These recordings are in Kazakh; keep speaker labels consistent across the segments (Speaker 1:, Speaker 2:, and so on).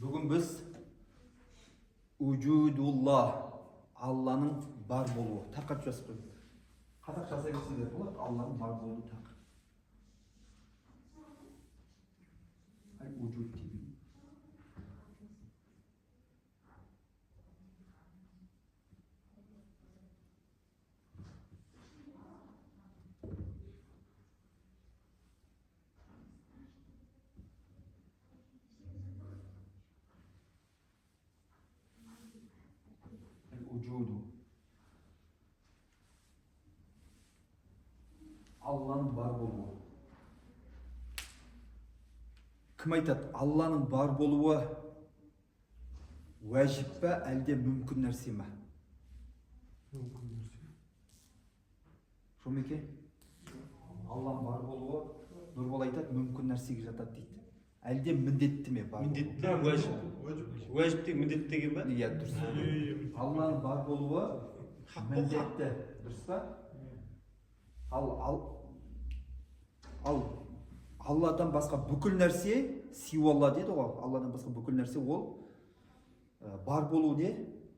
Speaker 1: Бүгін біз Уджудулла, Алланың бар болуы тақырып жазып қойдық. Қазақша жаза берсеңдер болады, Алланың бар болуы тақырып. Уджуд дейді. Уджуду. Алланың бар болуы. Кім айтады? Алланың бар болуы уәжіп пе, әлде мүмкін нәрсе ме?
Speaker 2: Мүмкін нәрсе.
Speaker 1: Шо ме екен? Алланың бар болуы, Нұрбол айтады, мүмкін нәрсеге жатады дейді. Әлде міндетті ме бар?
Speaker 3: Міндетті, уәжіп деген міндетті деген ба?
Speaker 1: Иә, дұрыс. Алланың бар болуы міндетті, дұрыс па? Ал Алладан басқа бүкіл нәрсе сиуалла дейді ғой. Алладан басқа бүкіл нәрсе ол бар болу не?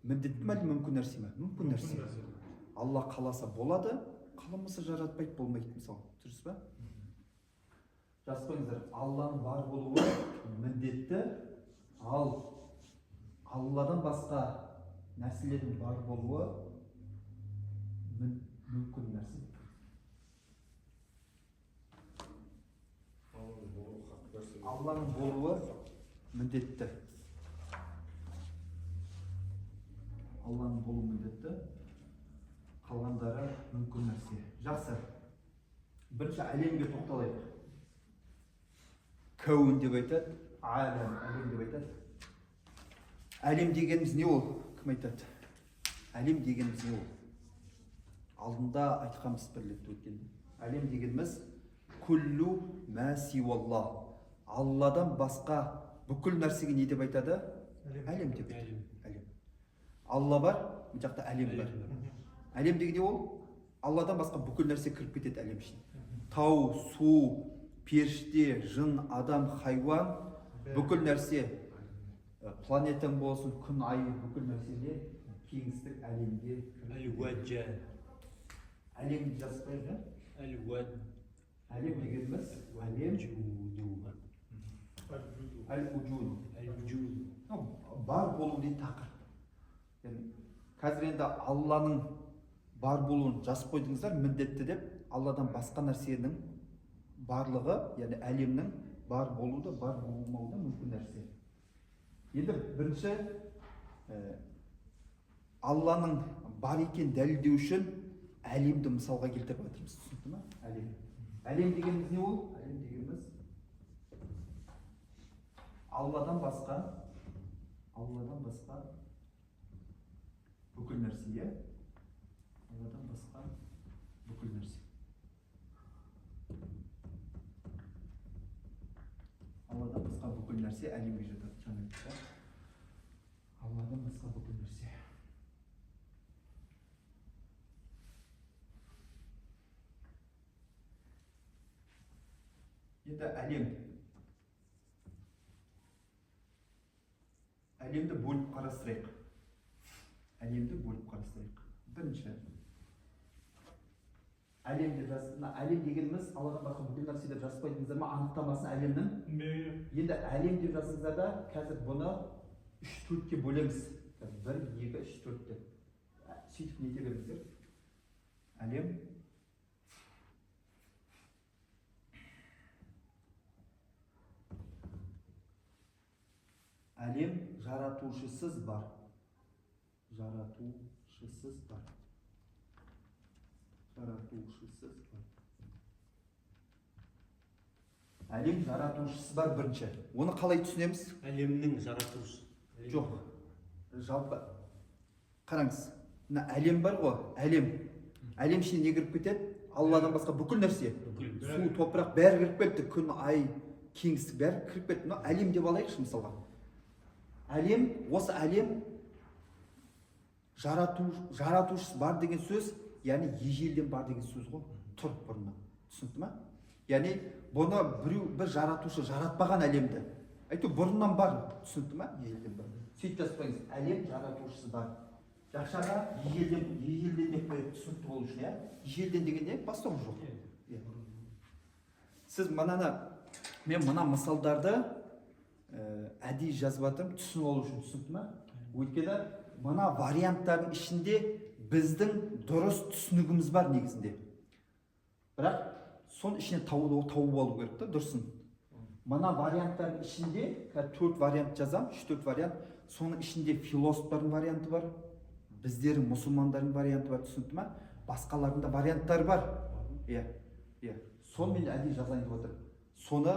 Speaker 1: Міндетті ме, мүмкін нәрсе ме? Мүмкін нәрсе. Алла қаласа болады, қаламаса жаратпайды, болмайды мысалы. Дұрыс па? Жазып қойыңыздар. Алланың бар болуы міндетті, ал Алладан басқа нәрселердің бар болуы мүмкін нәрсе. Алланың болуы міндетті. Алланың болуы міндетті, қалғандары мүмкін нәрсе. Жақсы. Бірінші әлемге тоқталайық. Кәуін деп айтады, әлем деп айтады. Әлем дегеніміз не ол? Кім айтады? Әлем дегеніміз не ол? Алдында айтқанбыз бір рет өткенде. Әлем дегеніміз күллу мә сиуалла. Алладан басқа бүкіл нәрсеге не деп айтады? Әлем деп айтады. Әлем. Алла бар, бұл жақта әлем бар. Әлем деген не ол? Алладан басқа бүкіл нәрсе кіріп кетеді әлем үшін. Тау, су, періште, жын, адам, хайуан, бүкіл нәрсе, планетаң болсын, күн, ай, бүкіл нәрседе кеңістік әлемге
Speaker 3: Әл-уәджә.
Speaker 1: әлем жазбайды. Әлем дегеніміз әлем бар болу дейді тақырып. Қазір енді Алланың бар болуын жазып қойдыңыздар, міндетті деп, Алладан басқа нәрсенің барлығы, яғни әлемнің бар болуы да, бар болмауы да мүмкін нәрсе. Енді бірінші Алланың бар екен дәлелдеу үшін әлемді мысалға келтіріп отырмыз. Түсінікті ме? Әлем. Әлем дегеніміз не ол? Әлем дегеніміз Алладан басқа бүкіл нәрсе. Алладан басқа бүкіл нәрсе. Алладан басқа бүкіл нәрсе әлемге жатады. Алладан басқа бүкіл нәрсе. Енді әлемді бөліп қарастырайық. Бірінші әлем дегеніміз Алладан басқа бүкіл нәрсе деп жазып қойдыңыздар ма? Анықтамасын әлемнің. Енді әлем деп жазыңыздар да, қазір бұны 3-4-ке бөлеміз. 1, 2, 3, 4 деп. Сөйтіп не ете беріңіздер? Әлем жаратушысыз бар. Әлем жаратушысы бар бірінші. Оны қалай түсінеміз?
Speaker 3: Әлемнің жаратушысы.
Speaker 1: Жоқ. Жалпы. Қараңыз. Әлем бар ғой, әлем. Әлем ішіне не кіріп кетеді? Алладан басқа бүкіл нәрсе. Су, топырақ бәрі кіріп кетті. Күн, ай, кеңістік бәрі кіріп кетті. Әлем деп алайықшы мысалға. Әлем, осы әлем жаратушысы бар деген сөз, яғни ежелден бар деген сөз ғой. Тұр бұрыннан. Түсінікті ме? Яғни бұны бір жаратушы жаратпаған әлемді. әйтеуір бұрыннан бар, түсінікті ма? Ежелден бар. Сөйтіп жазбаңыз, әлем жаратушысы бар. Жақшаға ежелден деп қойып түсінікті болу үшін, иә? Ежелден дегенде бастау жоқ. Сіз мен мына мысалдарды әдейі жазып жатырмын, түсініп алу үшін, түсінікті ма? Өйткені мына варианттардың ішінде біздің дұрыс түсінігіміз бар негізінде. Бірақ соның ішінен тауып алу керек та, дұрысын. Мына варианттардың ішінде 4 вариант жазам, 3-4 вариант. Соның ішінде философтардың варианты бар, біздердің мұсылмандардың варианты бар, түсінікті ма? Басқалардың да варианттары бар. Иә. Соны мен әдейі жазайын деп отырмын. Соны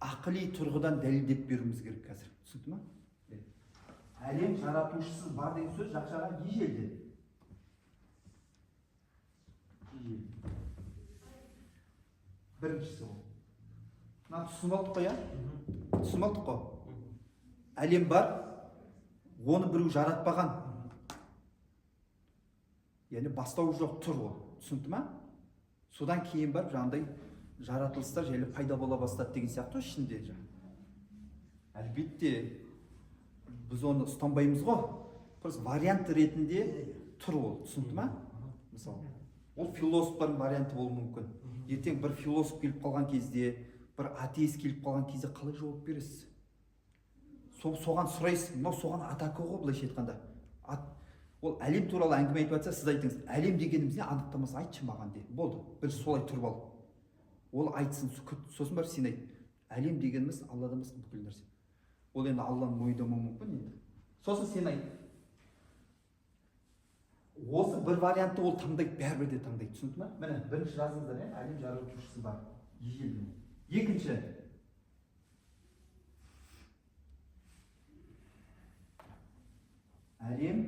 Speaker 1: ақыли тұрғыдан дәлелдеп беруіміз керек қазір. Түсінікті ма? Әлем жаратушысы бар деген сөз жақшаға ежелден. Біріншісі ол. Мына түсініп алдық қой, түсініп алдық қой. Әлем бар, оны біреу жаратпаған. Яғни бастауы жоқ, тұр ол. Түсінікті ма? Содан кейін бар, жаңағыдай жаратылыстар жайлы пайда бола бастады деген сияқты ішінде. Әлбетте біз оны ұстанбаймыз ғой. Просто вариант ретінде тұр ол. Түсінікті ма? Мысалы, ол философтардың варианты болуы мүмкін. Ертең бір философ келіп қалған кезде, бір атеист келіп қалған кезде қалай жауап бересіз? Соған сұрайсыз, мынау соған атака ғой, былайша айтқанда. Ол әлем туралы әңгіме айтып жатса, сіз айтыңыз, әлем дегеніміз не, анықтамасы айтшы маған де. Болды, бір солай тұрып ал. Ол айтсын, сосын бар сен айт. Әлем дегеніміз Алладан басқа бүкіл нәрсе. Ол енді Алланы мойындамауы мүмкін енді. Сосын сен айт. Осы бір вариантты ол таңдайды, бәрібір де таңдайды, түсінікті ма? Міне, бірінші жазыңыздар, әлем жаратушысы бар, ежелден. Екінші, әлем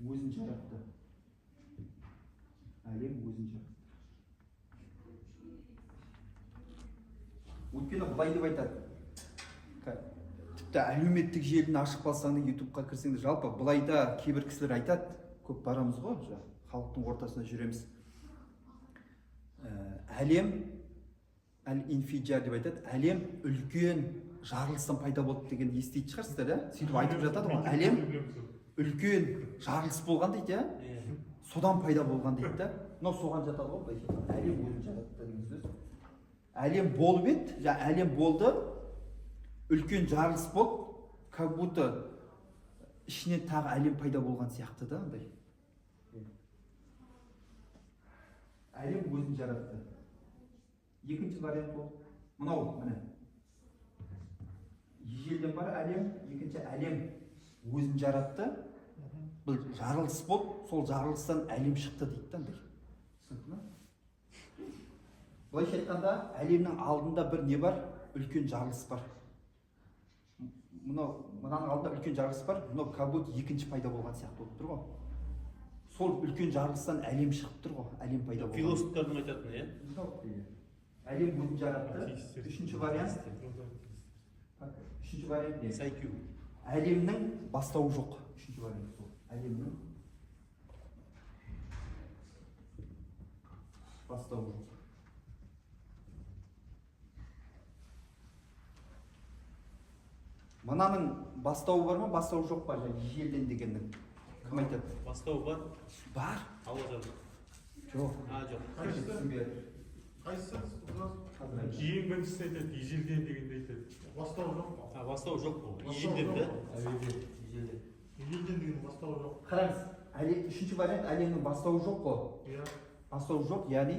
Speaker 1: өзін жаратты. Әлем өзін жаратты. Өйткені бұлай деп айтады. Тіпті әлеуметтік желіні ашып қалсаң да, ютубқа кірсең де, жалпы бұлайда кейбір кісілер айтады, көп барамыз ғой, халықтың ортасында жүреміз. Әлем, әл-инфиджар деп айтады, әлем үлкен жарылыстан пайда болды деген еститін шығарсыздар, сөйтіп айтып жатады ғой. Әлем үлкен жарылыс болған дейді, содан пайда болған дейді. Мынау соған жатады ғой, әлем өзін жаратты деген сөз. Әлем болып еді, әлем болды, үлкен жарылыс болды, как будто ішінен тағы әлем пайда болған сияқты да, андай. Әлем өзін жаратты. Екінші вариант ол. Мынау, міне. Ежелден бар әлем, екінші әлем өзін жаратты. Бұл жарылыс болды, сол жарылыстан әлем шықты дейді, андай. Түсінікті ме? Былайша айтқанда, әлемнің алдында бір не бар? Үлкен жарылыс бар. Мынаның алдында үлкен жарылыс бар, мынау как будто екінші пайда болған сияқты болып тұр ғой. Сол үлкен жарылыстан әлем шығып тұр ғой, әлем пайда болған.
Speaker 3: Философтардың айтатын,
Speaker 1: әлем өзін жаратты. Үшінші вариант. Үшінші вариант не?
Speaker 3: Сайкю.
Speaker 1: Әлемнің бастауы жоқ. Үшінші вариант сол. Әлемнің бастауы жоқ. Мынаның бастауы бар ма, бастауы жоқ па, ежелден дегеннің? Кім айтады?
Speaker 3: Бастауы бар.
Speaker 1: Бар.
Speaker 3: Алладан.
Speaker 1: Жоқ.
Speaker 3: Жоқ.
Speaker 2: Қайсысы? Ең біріншісі айтады, ежелден дегенде айтады. Бастауы жоқ па?
Speaker 3: Бастауы жоқ бұл. Ежелден де.
Speaker 2: Ежелден деген бастауы жоқ.
Speaker 1: Қараңыз, үшінші вариант әлемнің бастауы жоқ қой. Бастауы жоқ, яғни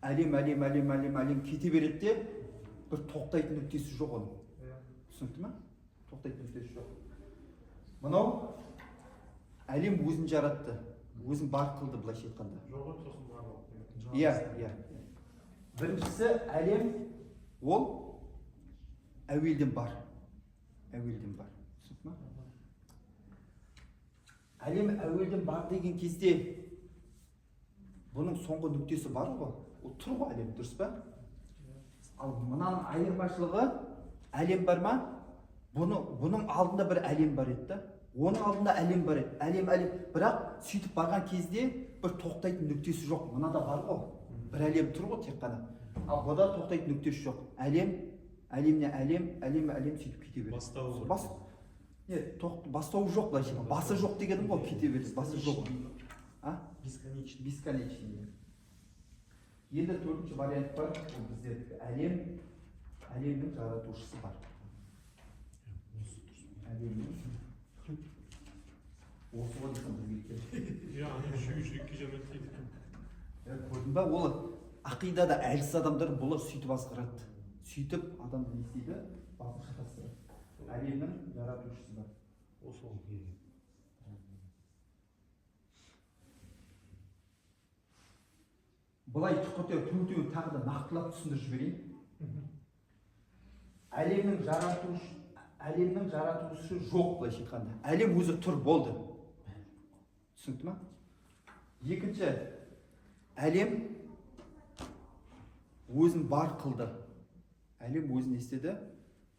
Speaker 1: әлем кете береді де, бір тоқтайтын нүктесі жоқ оның. Түсінікті ма? Тоқтайтын нүктесі жоқ. Мынау әлем өзін жаратты, өзін бар қылды, былайша айтқанда.
Speaker 2: Жоқ, сосын бар.
Speaker 1: Иә. Біріншісі әлем ол әуелден бар. Түсінікті ма? Әлем әуелден бар деген кезде бұның соңғы нүктесі бар ғой? Ол тұр ғой әлем, дұрыс па? Ал мынаның айырмашылығы, әлем бар ма? Бұның алдында бір әлем бар еді. Оның алдында әлем бар еді. Әлем. Бірақ сөйтіп барған кезде бір тоқтайтын нүктесі жоқ. Мынада бар ғой, бір әлем тұр ғой тек қана. Ал бұда тоқтайтын нүктесі жоқ. Әлемне әлем сөйтіп кете береді.
Speaker 2: Бастауы бар.
Speaker 1: Бастауы жоқ былайша. Басы жоқ дегенім ғой, кете береді. Басы жоқ.
Speaker 3: Бесконечный.
Speaker 1: Бесконечный. Енді төртінші вариант бар. Ол бізде әлемнің жаратушысы бар. Осы ғой дейсің бізге келді.
Speaker 2: Ya hani жүрекке жаман тиеді.
Speaker 1: Көрдің ба, ол ақидада әлсіз адамдар бұлар сөйтіп азғырады. Сөйтіп адамды не істейді? Басын шатастырады. Әлемнің жаратушысы бар.
Speaker 3: Осы ол керек.
Speaker 1: Бұлай төртеуін тағы да нақтылап түсіндіріп жіберейін. Әлемнің жаратушысы жоқ былайша айтқанда. Әлем өзі тұр болды. Түсінікті ма? Екінші, әлем өзін бар қылды. Әлем өзін істеді,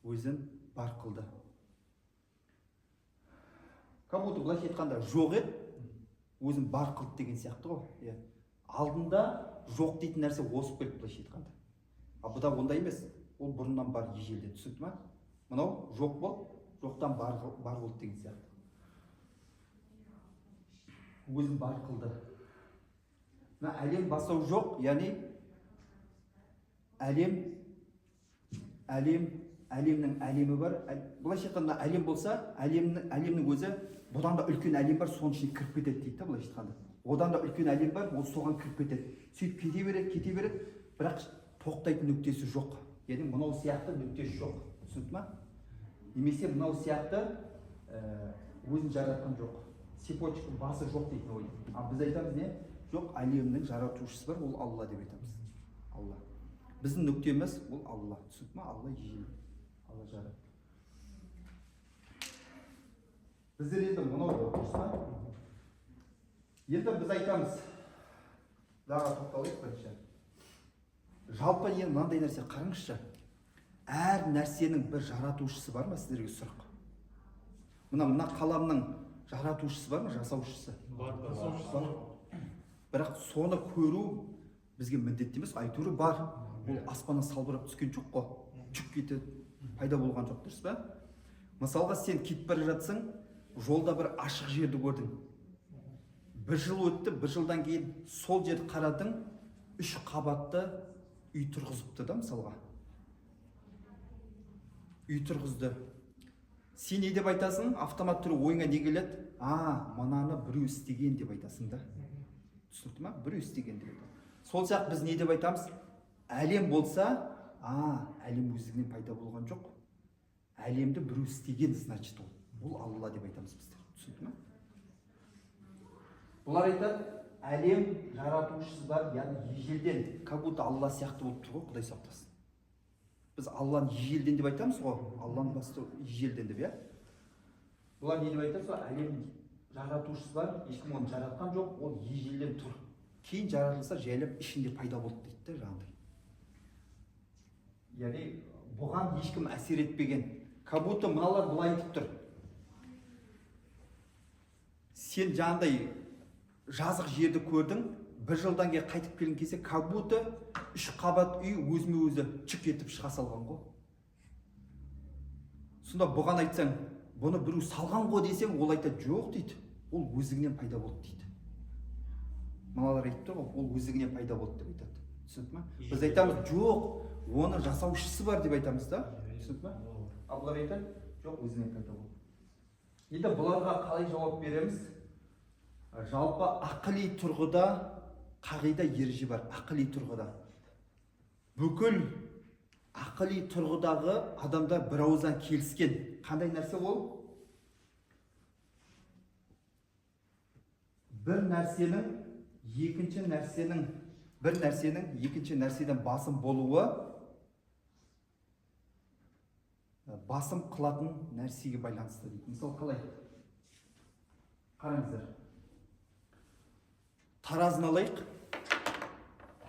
Speaker 1: өзін бар қылды. Кому-то былайша айтқанда жоқ еді, өзін бар қылды деген сияқты ғой. Алдында жоқ дейтін нәрсе осып келді былайша айтқанда. А бұда ондай емес. Ол бұрыннан бар ежелден. Түсінікті ма? Мынау жоқ болды, жоқтан бар болды деген сияқты. Өзін бар қылды. Әлем бастау жоқ, яғни әлемнің әлемі бар. Бұлайша айтқанда әлем болса, әлемнің өзі бұдан да үлкен әлем бар, соның ішіне кіріп кетеді дейді, бұлайша айтқанда. Одан да үлкен әлем бар, ол соған кіріп кетеді. Сөйтіп кете береді, бірақ тоқтайтын нүктесі жоқ. Яғни мынау сияқты нүктесі жоқ. Түсінді ма? Немесе мынау сияқты өзін жаратқан жоқ. Цепочка басы жоқ дейтін ой. А біз айтамыз не? Жоқ, әлемнің жаратушысы бар, ол Алла деп айтамыз. Алла. Біздің нүктеміз ол Алла. Түсінді ма? Алла ежелі. Алла жаратты. Біздер енді мынау дұрыс па? Енді біз айтамыз. Дағы тоқталайық бірінші. Жалпы енді мынандай нәрсе қараңызшы. Әр нәрсенің бір жаратушысы бар ма сіздерге сұрақ? Мына қаламның жаратушысы бар ма, жасаушысы?
Speaker 2: Бар.
Speaker 1: Бірақ соны көру бізге міндетті емес, айтуы бар. Ол аспаннан салбырап түскен жоқ қой. Жүк кетеді, пайда болған жоқ, дұрыс па? Мысалға сен кетіп бара жатсың, жолда бір ашық жерді көрдің. Бір жыл өтті, бір жылдан кейін сол жерді қарадың, 3 қабатты үй тұрғызыпты да, мысалға. Үй тұрғызды. Сен не деп айтасың? Автомат түрі ойыңа не келеді? Мынаны біреу істеген деп айтасың да. Түсінікті ма? Біреу істеген деп айтасың. Сол сияқты біз не деп айтамыз? Әлем болса, әлем өздігінен пайда болған жоқ. Әлемді біреу істеген, значит ол. Бұл Алла деп айтамыз біздер. Түсінікті ма? Бұлар айтады, әлем жаратушысы бар, яғни ежелден, как будто Алла сияқты болып тұр ғой, Құдай сақтасын. Біз Алланы ежелден деп айтамыз ғой, Алланы басты ежелден деп, Бұлар не деп айтады, әлем жаратушысы бар, ешкім оны жаратқан жоқ, ол ежелден тұр. Кейін жаратылса жайлап ішінде пайда болды дейді, жаңағыдай. Яғни бұған ешкім әсер етпеген. Как будто мыналар бұлай айтып тұр. Сен жаңағыдай жазық жерді көрдің, бір жылдан кейін қайтып келген кезде, как будто 3 қабат үй өзіме өзі чүк етіп шыға салған ғой. Сонда бұған айтсаң, бұны біреу салған ғой десең, ол айтады, жоқ дейді. Ол өздігінен пайда болды дейді. Мыналар айтты ғой, ол өздігінен пайда болды деп айтады. Түсінді ма? Біз айтамыз, жоқ, оны жасаушысы бар деп айтамыз да. Түсінді ма? Ал бұлар айтады, жоқ, өзінен пайда болды. Енді бұларға қалай жауап береміз? Жалпы ақыли тұрғыда қағида ереже бар, ақыли тұрғыда. Бүкіл ақыли тұрғыдағы адамдар бір ауыздан келіскен. Қандай нәрсе ол? Бір нәрсенің екінші нәрседен басым болуы басым қылатын нәрсеге байланысты дейді. Мысалы қалай? Қараңыздар. Таразыны алайық.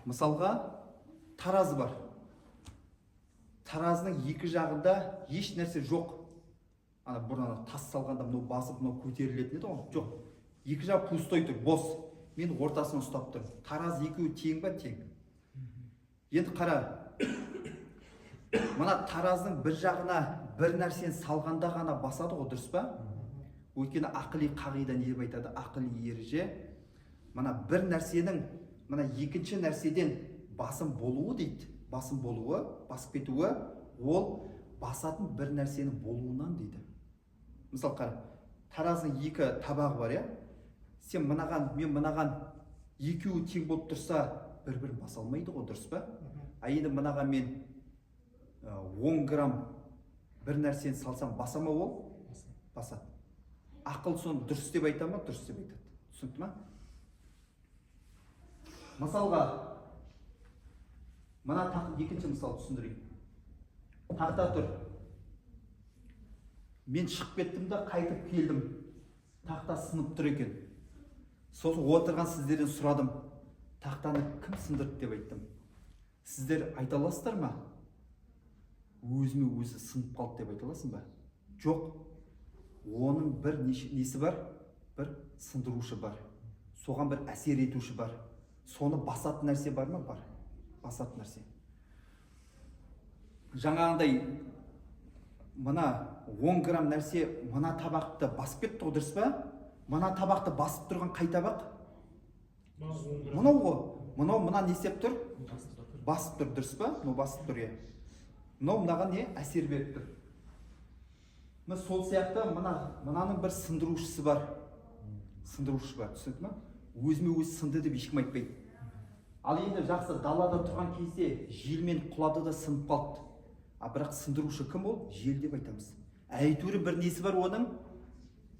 Speaker 1: Мысалға таразы бар. Таразының екі жағында еш нәрсе жоқ. Бұрын тас салғанда мынау басып, мынау көтерілетін еді ғой. Жоқ. Екі жағы пустой тұр, бос. мен ортасын ұстап тұрмын. Тараз екеуі тең ба? Тең. Енді қара, мына тараздың бір жағына бір нәрсені салғанда ғана басады ғой, дұрыс па? Өйткені ақыли қағида не деп айтады? Ақыли ереже, мына бір нәрсенің мына екінші нәрседен басым болуы дейді. Басым болуы, басып кетуі, ол басатын бір нәрсенің болуынан дейді. Мысалы қара, тараздың екі табағы бар, сен мынаған, мен мынаған екеуі тең болып тұрса, бір-бірін баса алмайды ғой, дұрыс па? А енді мынаған мен 10 грамм бір нәрсені салсам, басама ол? Басады. Ақыл соны дұрыс деп айта ма? Дұрыс деп айтады. Түсінікті ма? Мысалға, мына екінші мысал түсіндірейін. Тақта тұр. Мен шығып кеттім да қайтып келдім. Тақта сынып тұр екен. Сосын отырған сіздерден сұрадым. Тақтаны кім сындырды деп айттым. Сіздер айта аласыздар ма? Өзіме өзі сынып қалды деп айта аласың ба? Жоқ. Оның бір несі бар? Бір сындырушы бар. Соған бір әсер етуші бар. Соны басатын нәрсе бар ма? Бар. Басатын нәрсе. Жаңағындай мына 10 грамм нәрсе мына табақты басып кетті ғой, дұрыс па? Мына табақты басып тұрған қай табақ? Мынау ғой. Мынау мына не істеп тұр? Басып тұр, дұрыс па? Мынау басып тұр, мынау мынаған не? Әсер беріп тұр. Мына сол сияқты мынаның бір сындырушысы бар. Сындырушы бар, түсінді ма? Өзіме өзі сынды деп ешкім айтпайды. Ал енді жақсы далада тұрған кезде желмен құлады да сынып қалды. Бірақ сындырушы кім ол? Жел деп айтамыз. Әйтеуір бір несі бар оның?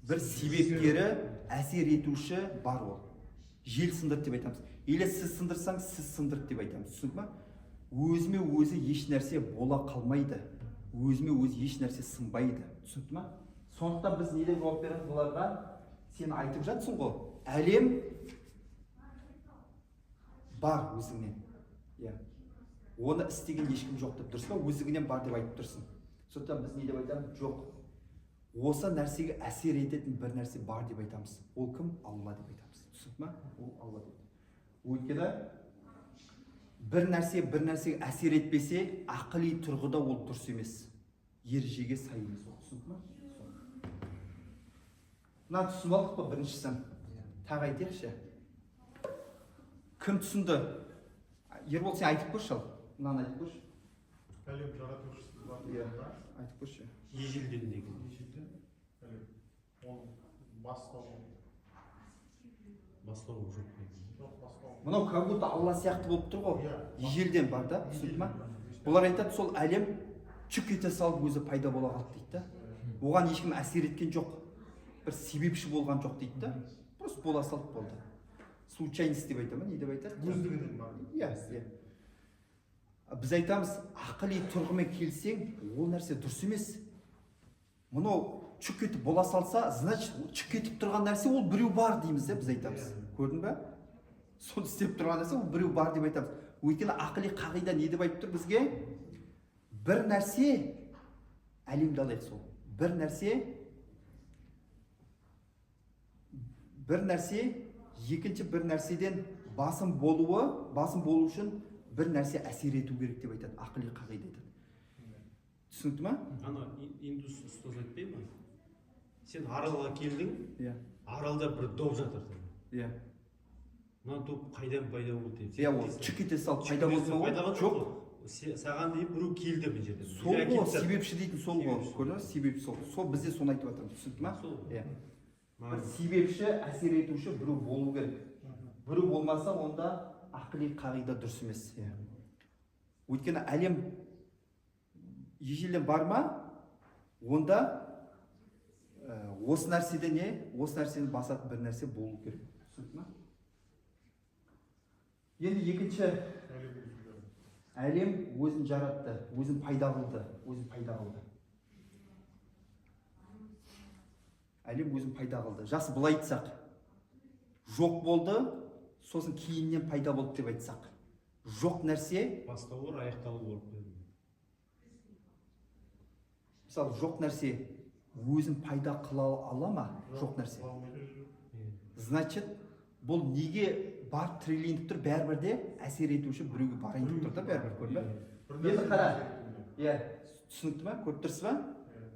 Speaker 1: Бір себепкері, әсер етуші бар ол. Жел сындырды деп айтамыз. Или сіз сындырсаңыз, сіз сындырды деп айтамыз. Түсінді ма? Өзіме өзі еш нәрсе бола қалмайды. Өзіме өзі еш нәрсе сынбайды. Түсінді ма? Сондықтан біз неден жауап береміз оларға? Сен айтып жатсың ғой, әлем бар өзіңнен. Оны істеген ешкім жоқ деп, дұрыс па? Өзіңнен бар деп айтып тұрсың. Сондықтан біз не деп айтамыз? Жоқ. Осы нәрсеге әсер ететін бір нәрсе бар деп айтамыз. Ол кім? Алла деп айтамыз. Түсінді ма? Ол Алла деп. Өйткені бір нәрсеге әсер етпесе, ақыли тұрғыда ол дұрыс емес. Ережеге сай емес ол. Түсінді ма? Мына түсініп алдық па біріншісін? Тағы айтайықшы. Кім түсінді? Ербол, сен айтып көрші ал. Мынаны айтып көрші.
Speaker 2: Әлем жаратушысы бар.
Speaker 1: Айтып көрші.
Speaker 3: Ежелден деген.
Speaker 2: Ежелден әлем. Оның бастауы.
Speaker 3: Бастауы жоқ.
Speaker 2: Жоқ, бастауы.
Speaker 1: Мынау как будто Алла сияқты болып тұр ғой. Ежелден бар да, түсінді ма? Олар айтады, сол әлем чүк ете салып өзі пайда бола қалды дейді. Оған ешкім әсер еткен жоқ. Бір себепші болған жоқ дейді да. Просто бола салып болды. Случайность деп айтамын, не деп айтады?
Speaker 2: Өздігінен бар.
Speaker 1: Біз айтамыз, ақыли тұрғымен келсең, ол нәрсе дұрыс емес. Мынау чүк етіп бола салса, значит, чүк етіп тұрған нәрсе ол біреу бар дейміз, біз айтамыз. Көрдің бе? Сол істеп тұрған нәрсе ол біреу бар деп айтамыз. Өйткені ақыли қағида не деп айтып тұр бізге? Бір нәрсе, әлемді алайық сол. Бір нәрсе, екінші бір нәрседен басым болу үшін бір нәрсе әсер ету керек деп айтады. Ақыли қағида айтады. Түсінікті ма?
Speaker 3: Ана индус ұстаз айтпай ма? Сен аралға келдің, аралда бір доп жатыр. Мына доп қайдан пайда болды деп.
Speaker 1: Ол чүк ете салып пайда болды ма ол? Жоқ.
Speaker 3: Саған дейін біреу келді бұл жерде.
Speaker 1: Сол ғой, себепші дейтін сол ғой. Көрдіңіз, себепші сол. Сол бізде соны айтып жатырмыз. Түсінікті ма? Бір себепші, әсер етуші біреу болу керек. Біреу болмаса, онда ақыли қағида дұрыс емес. Өйткені әлем ежелден бар ма? Онда осы нәрседе не? Осы нәрсені басатын бір нәрсе болу керек. Түсінікті ма? Енді екінші, әлем өзін жаратты, өзін пайда қылды. Әлем өзін пайда қылды. Жақсы, былай айтсақ, жоқ болды, сосын кейіннен пайда болды деп айтсақ. Жоқ нәрсе
Speaker 3: бастауы аяқталу болып берді.
Speaker 1: Мысалы, жоқ нәрсе өзін пайда қыла ала ма? Жоқ нәрсе. Значит, бұл неге барып тірелейін деп тұр, бәрібір де әсер етуші біреуге барайын деп тұр да, бәрібір, көрдің ба? Енді қара, иә, түсінікті ма, көріп тұрсыз ба?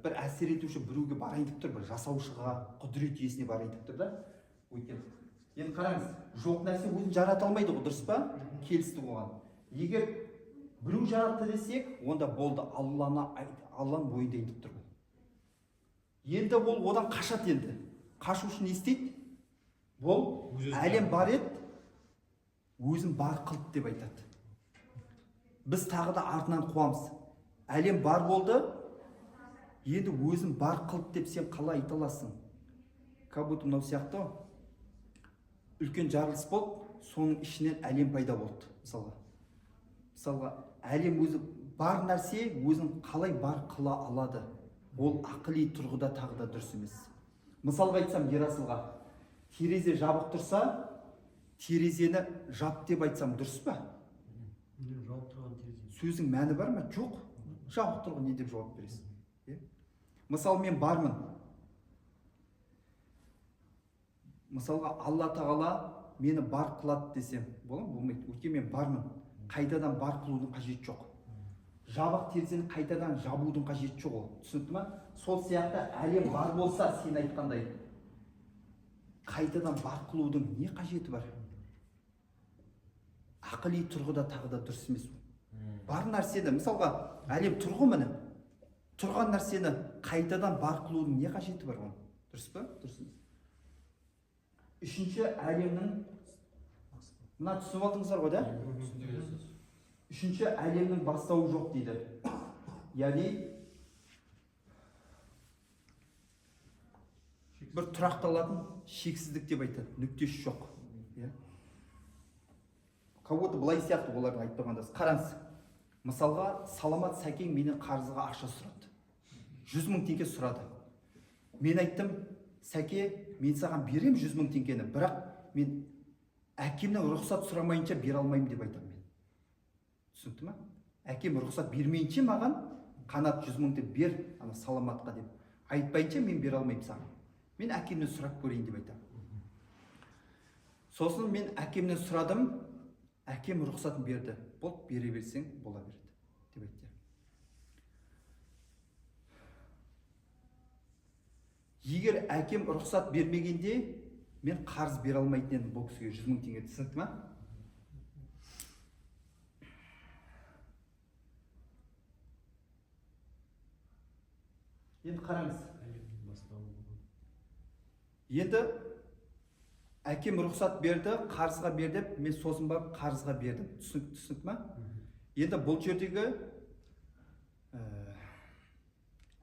Speaker 1: Бір әсер етуші біреуге барайын деп тұр, бір жасаушыға, құдірет иесіне барайын деп тұр да. Өйткені енді қараңыз, жоқ нәрсе өзін жарата алмайды ғой, дұрыс па? Келістік оған. Егер біреу жаратты десек, онда болды, Алланың бойындайын деп тұр. Енді ол одан қашады енді. Қашу үшін не істейді? Ол әлем бар еді, өзін бар қылды деп айтады. Біз тағы да артынан қуамыз. Әлем бар болды, енді өзін бар қылды деп сен қалай айта аласың? Как будто мынау сияқты үлкен жарылыс болды, соның ішінен әлем пайда болды. Мысалға, әлем өзі бар нәрсе өзін қалай бар қыла алады? Ол ақыли тұрғыда тағы да дұрыс емес. Мысалға айтсам, Ерасылға, терезе жабық тұрса, терезені жап деп айтсам дұрыс па? Сөзің мәні бар ма? Жоқ. Жабық тұрғы не деп жауап бересің? Мысалы, мен бармын. Мысалға, Алла тағала мені бар қылады десем, болмайды. Өйткені мен бармын. Қайтадан бар қылудың қажеті жоқ. Жабық терезені қайтадан жабудың қажеті жоқ ол. Түсінікті ма? Сол сияқты әлем бар болса, сен айтқандай, қайтадан бар қылудың не қажеті бар? Ақыли тұрғыда тағы да дұрыс емес. Бар нәрсені, мысалға, әлем тұрғы міне. Тұрған нәрсені қайтадан бар қылудың не қажеті бар оның? Дұрыс па? Дұрыс емес. Үшінші әлемнің, мына түсініп алдыңыздар ғой, да? Үшінші әлемнің бастауы жоқ дейді. Яғни бір тұрақталатын шексіздік деп айтады, нүктесі жоқ. Кого-то былай сияқты олардың айтпағандасы. Қараңыз, мысалға, Саламат Сәкең менен қарызға ақша сұрады. 100 000 теңге сұрады. Мен айттым, Сәке, мен саған берем 100 000 теңгені, бірақ мен әкемнің рұқсат сұрамайынша бере алмаймын деп айтамын мен. Түсінікті ма? Әкем рұқсат бермейінше маған Қанат 100 000 деп бер, ана Саламатқа деп. Айтпайынша мен бере алмаймын саған. Мен әкемнен сұрап көрейін деп айтамын. Сосын мен әкемнен сұрадым, әкем рұқсатын берді. Болды, бере берсең бола берді деп айтты. Егер әкем рұқсат бермегенде, мен қарыз бере алмайтын едім бұл кісіге 100 000 теңге. Түсінікті ма? Енді қараңыз. Енді әкем рұқсат берді, қарызға берді, мен сосын барып қарызға бердім. Түсінікті ма? Енді бұл жердегі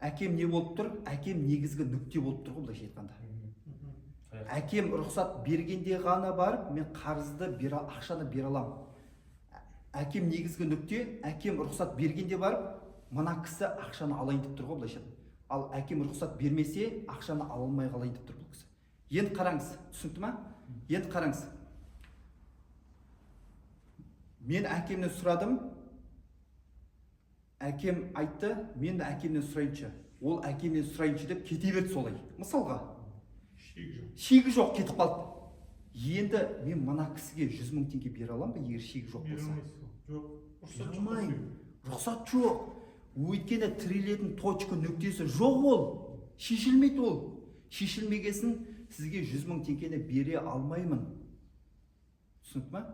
Speaker 1: әкем не болып тұр? Әкем негізгі нүкте болып тұр ғой, былайша айтқанда. Әкем рұқсат бергенде ғана барып, мен қарызды ақшаны бере аламын. Әкем негізгі нүкте, әкем рұқсат бергенде барып, мына кісі ақшаны алайын деп тұр ғой, былайша. Ал әкем рұқсат бермесе, ақшаны ала алмай қалайын деп тұр бұл кісі. Енді қараңыз, түсінікті ма? Енді қараңыз. Мен әкемнен сұрадым, әкем айтты, мен әкемнен сұрайыншы. Ол әкемнен сұрайыншы деп кете берді солай. Мысалға, шегі жоқ, кетіп қалды. Енді мен мына кісіге 100 000 теңге бере аламын ба, егер шегі жоқ болса? Жоқ, рұқсат жоқ. Өйткені тірелетін точка нүктесі жоқ ол. Шешілмейді ол. Шешілмегесін сізге 100 000 теңгені бере алмаймын. Түсінікті ма?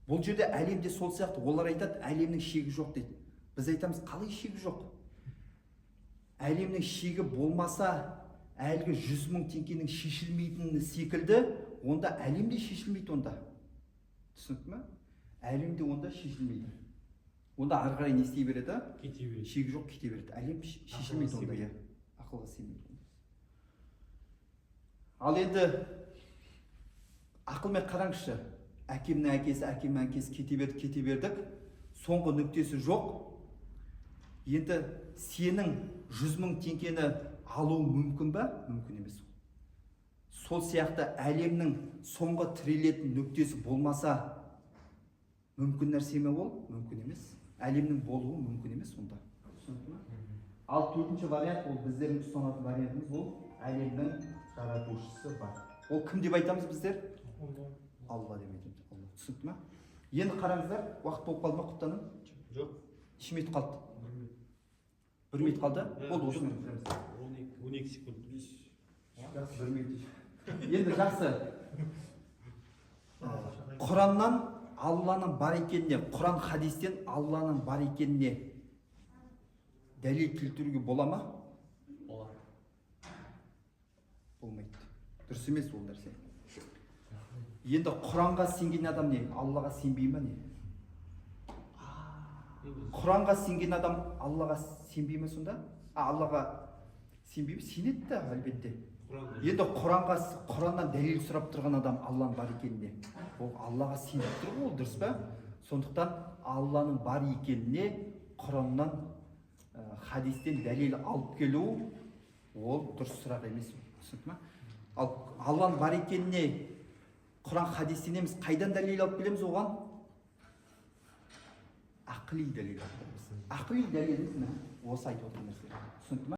Speaker 1: Бұл жерде әлемде сол сияқты, олар айтады, әлемнің шегі жоқ дейді. Біз айтамыз, қалай шегі жоқ? Әлемнің шегі болмаса, әлгі 100 000 теңгенің шешілмейтіні секілді, онда әлемде шешілмейді онда. Түсінікті ма? Әлемде онда шешілмейді. Онда ары қарай не істей береді?
Speaker 3: Кете береді.
Speaker 1: Шегі жоқ, кете береді. Әлем шешілмейді онда. Ақылға сыймайды. Ал енді ақылмен қараңызшы. Әкемнің әкесі, әкемнің әкесі кете бердік. Соңғы нүктесі жоқ. Енді сенің 100 000 теңгені алу мүмкін ба? Мүмкін емес. Сол сияқты әлемнің соңғы тірелетін нүктесі болмаса, мүмкін нәрсе ме ол? Мүмкін емес. Әлемнің болуы мүмкін емес онда. Ал төртінші вариант, ол біздердің ұстанатын вариантымыз, ол әлемнің жаратушысы бар. Ол кім деп айтамыз біздер? алла демейді. Алла. Түсінікті ма? Енді қараңыздар, уақыт болып қалды ма құптаным?
Speaker 3: Жоқ.
Speaker 1: Неше минут қалды? 1 минут қалды? Болды, осыны бітіреміз.
Speaker 3: 12 секунд.
Speaker 1: Жақсы, 1 минут. Енді жақсы. Құраннан Алланың бар екеніне, Құран хадистен Алланың бар екеніне дәлел келтіруге бола ма?
Speaker 3: Болады.
Speaker 1: Болмайды. Дұрыс емес ол нәрсе. Енді Құранға сенген адам не? Аллаға сенбей ма не? Құранға сенген адам Аллаға сенбей ма сонда? Аллаға сенбей ме? Сенеді де, әлбетте. Енді Құраннан дәлел сұрап тұрған адам Алланың бар екеніне, ол Аллаға сеніп тұр ғой, ол дұрыс па? Сондықтан Алланың бар екеніне Құраннан, хадистен дәлел алып келу, ол дұрыс сұрақ емес. Түсінікті ма? Ал Алланың бар екеніне Құран хадистен емес, қайдан дәлел алып келеміз оған? Ақли дәлел алып келеміз. Ақли дәлел осы айтып отырған нәрсе. Түсінікті ма?